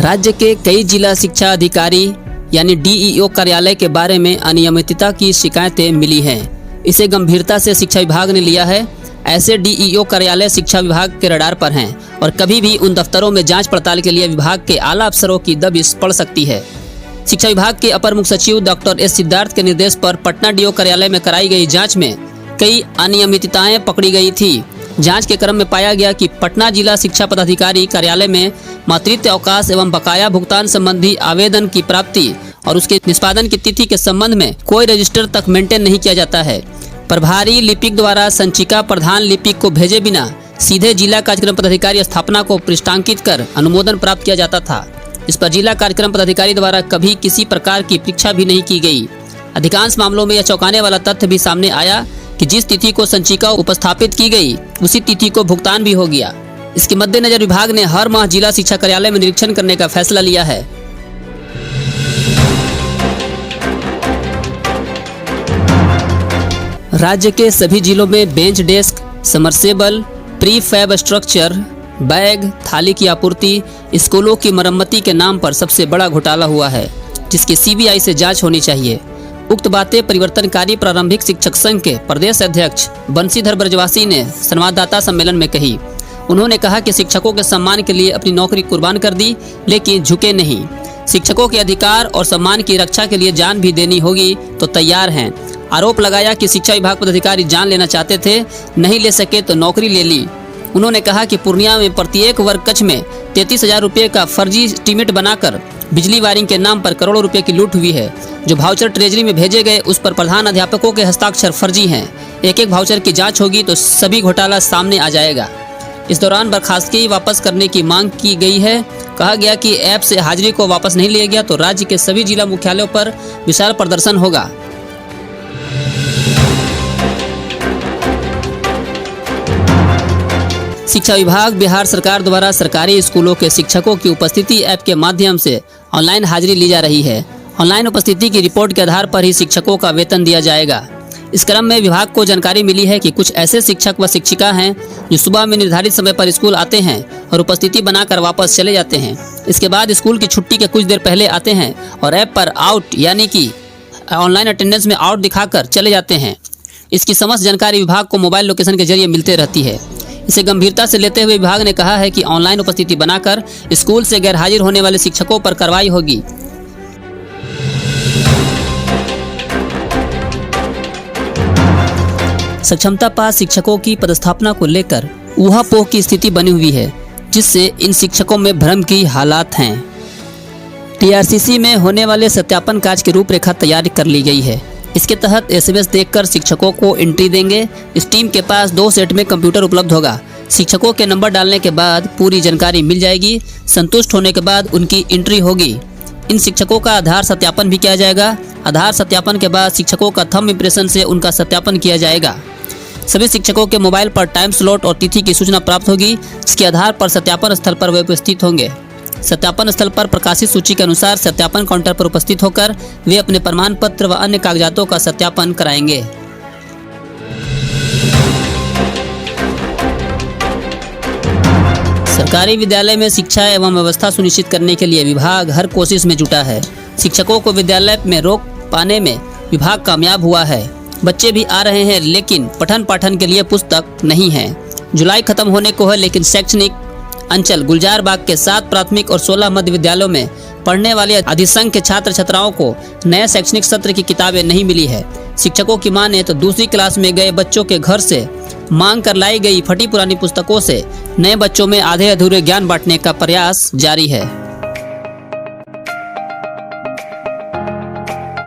राज्य के कई जिला शिक्षा अधिकारी यानी डीईओ कार्यालय के बारे में अनियमितता की शिकायतें मिली हैं। इसे गंभीरता से शिक्षा विभाग ने लिया है। ऐसे डीईओ कार्यालय शिक्षा विभाग के रडार पर हैं और कभी भी उन दफ्तरों में जांच पड़ताल के लिए विभाग के आला अफसरों की दबिश पड़ सकती है। शिक्षा विभाग के अपर मुख्य सचिव डॉक्टर एस सिद्धार्थ के निर्देश पर पटना डीओ कार्यालय में कराई गई जांच में कई अनियमितताएं पकड़ी गई थी। जांच के क्रम में पाया गया कि पटना जिला शिक्षा पदाधिकारी कार्यालय में मातृत्व अवकाश एवं बकाया भुगतान संबंधी आवेदन की प्राप्ति और उसके निष्पादन की तिथि के संबंध में कोई रजिस्टर तक मेंटेन नहीं किया जाता है। प्रभारी लिपिक द्वारा संचिका प्रधान लिपिक को भेजे बिना सीधे जिला कार्यक्रम पदाधिकारी स्थापना को पृष्ठांकित कर अनुमोदन प्राप्त किया जाता था। इस पर जिला कार्यक्रम पदाधिकारी द्वारा कभी किसी प्रकार की परीक्षा भी नहीं की गई। अधिकांश मामलों में यह चौंकाने वाला तथ्य भी सामने आया कि जिस तिथि को संचिका उपस्थापित की गई उसी तिथि को भुगतान भी हो गया। इसके मद्देनजर विभाग ने हर माह जिला शिक्षा कार्यालय में निरीक्षण करने का फैसला लिया है। राज्य के सभी जिलों में bench desk, submersible, prefab structure, bag, थाली की आपूर्ति, स्कूलों की मरम्मती के नाम पर सबसे बड़ा घोटाला हुआ है, जिसकी सीबीआई से जांच होनी चाहिए। उक्त बातें परिवर्तनकारी प्रारंभिक शिक्षक संघ के प्रदेश अध्यक्ष बंशीधर ब्रजवासी ने संवाददाता सम्मेलन में कही। उन्होंने कहा कि शिक्षकों के सम्मान के लिए अपनी नौकरी कुर्बान कर दी, लेकिन झुके नहीं। शिक्षकों के अधिकार और सम्मान की रक्षा के लिए जान भी देनी होगी तो तैयार हैं। आरोप लगाया कि शिक्षा विभाग पदाधिकारी जान लेना चाहते थे, नहीं ले सके तो नौकरी ले ली। उन्होंने कहा कि पूर्णिया में प्रत्येक वर्ग कक्ष में 33,000 रुपये का फर्जी एस्टीमेट बनाकर बिजली वायरिंग के नाम पर करोड़ों रुपए की लूट हुई है। जो वाउचर ट्रेजरी में भेजे गए उस पर प्रधान अध्यापकों के हस्ताक्षर फर्जी हैं। एक एक वाउचर की जांच होगी तो सभी घोटाला सामने आ जाएगा। इस दौरान बर्खास्तगी वापस करने की मांग की गई है। कहा गया कि ऐप से हाजिरी को वापस नहीं लिया गया तो राज्य के सभी जिला मुख्यालयों पर विशाल प्रदर्शन होगा। शिक्षा विभाग बिहार सरकार द्वारा सरकारी स्कूलों के शिक्षकों की उपस्थिति ऐप के माध्यम से ऑनलाइन हाजिरी ली जा रही है। ऑनलाइन उपस्थिति की रिपोर्ट के आधार पर ही शिक्षकों का वेतन दिया जाएगा। इस क्रम में विभाग को जानकारी मिली है कि कुछ ऐसे शिक्षक व शिक्षिका हैं जो सुबह में निर्धारित समय पर स्कूल आते हैं और उपस्थिति बनाकर वापस चले जाते हैं। इसके बाद स्कूल की छुट्टी के कुछ देर पहले आते हैं और ऐप पर आउट यानी कि ऑनलाइन अटेंडेंस में आउट दिखाकर चले जाते हैं। इसकी समस्त जानकारी विभाग को मोबाइल लोकेशन के जरिए मिलते रहती है। इसे गंभीरता से लेते हुए विभाग ने कहा है कि ऑनलाइन उपस्थिति बनाकर स्कूल से गैरहाजिर होने वाले शिक्षकों पर कार्रवाई होगी। सक्षमता पास शिक्षकों की पदस्थापना को लेकर ऊहापोह की स्थिति बनी हुई है, जिससे इन शिक्षकों में भ्रम की हालात हैं। टीआरसीसी में होने वाले सत्यापन कार्य की रूपरेखा तैयार कर ली गई है। इसके तहत एसएमएस देखकर शिक्षकों को एंट्री देंगे। इस टीम के पास 2 सेट में कंप्यूटर उपलब्ध होगा। शिक्षकों के नंबर डालने के बाद पूरी जानकारी मिल जाएगी। संतुष्ट होने के बाद उनकी एंट्री होगी। इन शिक्षकों का आधार सत्यापन भी किया जाएगा। आधार सत्यापन के बाद शिक्षकों का थंब इम्प्रेशन से उनका सत्यापन किया जाएगा। सभी शिक्षकों के मोबाइल पर टाइम स्लॉट और तिथि की सूचना प्राप्त होगी। इसके आधार पर सत्यापन स्थल पर वे उपस्थित होंगे। सत्यापन स्थल पर प्रकाशित सूची के अनुसार सत्यापन काउंटर पर उपस्थित होकर वे अपने प्रमाण पत्र व अन्य कागजातों का सत्यापन कराएंगे। सरकारी विद्यालय में शिक्षा एवं व्यवस्था सुनिश्चित करने के लिए विभाग हर कोशिश में जुटा है। शिक्षकों को विद्यालय में रोक पाने में विभाग कामयाब हुआ है। बच्चे भी आ रहे हैं, लेकिन पठन पाठन के लिए पुस्तक नहीं है। जुलाई खत्म होने को है, लेकिन शैक्षणिक अंचल गुलजार बाग के 7 प्राथमिक और 16 मध्य विद्यालयों में पढ़ने वाले अधिसंख्य छात्र छात्राओं को नए शैक्षणिक सत्र की किताबें नहीं मिली है। शिक्षकों की माने तो दूसरी क्लास में गए बच्चों के घर से मांग कर लाई गई फटी पुरानी पुस्तकों से नए बच्चों में आधे अधूरे ज्ञान बांटने का प्रयास जारी है।